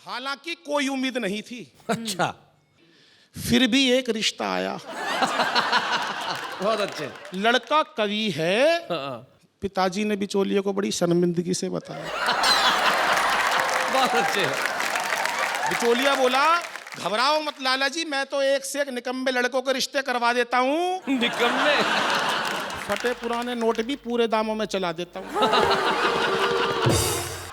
हालांकि कोई उम्मीद नहीं थी, अच्छा, फिर भी एक रिश्ता आया। बहुत अच्छे। लड़का कवि है। हाँ, पिताजी ने बिचौलिए को बड़ी शर्मिंदगी से बताया। बहुत अच्छे। बिचौलिया बोला, घबराओ मत लाला जी, मैं तो एक से एक निकम्मे लड़कों के रिश्ते करवा देता हूँ। निकम्मे। फटे पुराने नोट भी पूरे दामों में चला देता हूँ।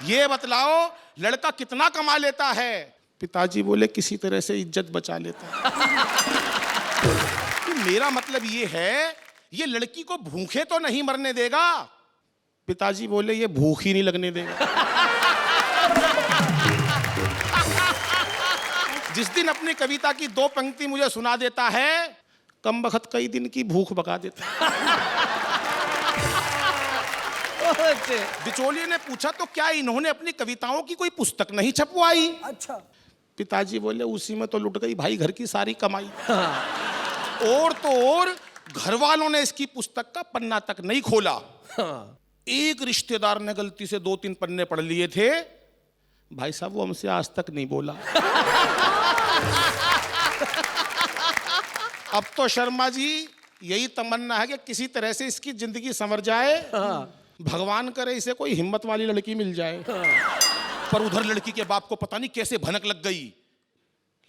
ये बतलाओ लड़का कितना कमा लेता है? पिताजी बोले, किसी तरह से इज्जत बचा लेता है। तो मेरा मतलब ये है, ये लड़की को भूखे तो नहीं मरने देगा? पिताजी बोले, ये भूख ही नहीं लगने देगा। जिस दिन अपनी कविता की 2 पंक्ति मुझे सुना देता है, कम बखत कई दिन की भूख भगा देता है। बिचौलिए ने पूछा, तो क्या इन्होंने अपनी कविताओं की कोई पुस्तक नहीं छपवाई? अच्छा। पिताजी बोले, उसी में तो लुट गई भाई घर की सारी कमाई। और तो और घर वालों ने इसकी पुस्तक का पन्ना तक नहीं खोला। एक रिश्तेदार ने गलती से 2-3 पन्ने पढ़ लिए थे, भाई साहब वो हमसे आज तक नहीं बोला। अब तो शर्मा जी यही तमन्ना है कि किसी तरह से इसकी जिंदगी संवर जाए। भगवान करे इसे कोई हिम्मत वाली लड़की मिल जाए। पर उधर लड़की के बाप को पता नहीं कैसे भनक लग गई,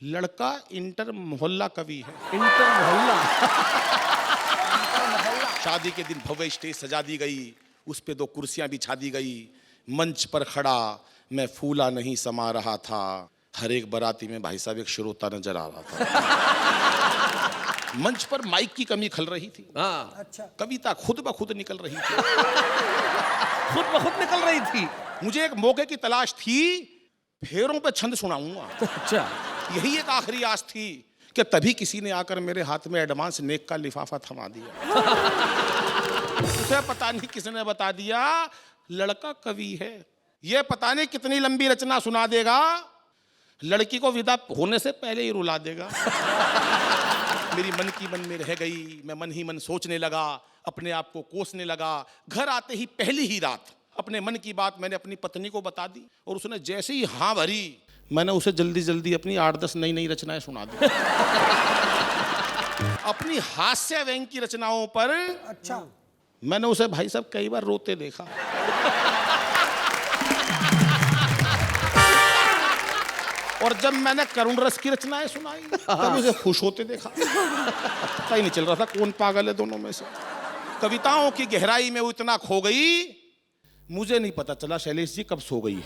लड़का इंटर मोहल्ला कवि है। इंटर मोहल्ला। शादी के दिन भव्य स्टेज सजा दी गई, उस पे 2 कुर्सियां बिछा दी गई। मंच पर खड़ा मैं फूला नहीं समा रहा था, हर एक बाराती में भाई साहब एक श्रोता नजर आ रहा था। मंच पर माइक की कमी खल रही थी। हाँ, अच्छा। कविता खुद ब खुद निकल रही थी। खुद ब खुद निकल रही थी। मुझे एक मौके की तलाश थी, फेरों पे छंद सुनाऊंगा। अच्छा, यही एक आखिरी आस थी कि तभी किसी ने आकर मेरे हाथ में एडवांस नेक का लिफाफा थमा दिया। उसे पता नहीं किसने बता दिया, लड़का कवि है, ये पता नहीं कितनी लंबी रचना सुना देगा, लड़की को विदा होने से पहले ही रुला देगा। मेरी मन की मन में रह गई, मैं मन ही मन सोचने लगा, अपने आप को कोसने लगा। घर आते ही पहली ही रात अपने मन की बात मैंने अपनी पत्नी को बता दी, और उसने जैसे ही हाँ भरी, मैंने उसे जल्दी जल्दी अपनी 8-10 नई नई रचनाएं सुना दी। अपनी हास्य व्यंग की रचनाओं पर अच्छा। मैंने उसे भाई साहब कई बार रोते देखा। और जब मैंने करुण रस की रचनाएं सुनाई, तब उसे खुश होते देखा। पता ही नहीं चल रहा था कौन पागल है दोनों में से। कविताओं की गहराई में वो इतना खो गई, मुझे नहीं पता चला शैलेश जी कब सो गई।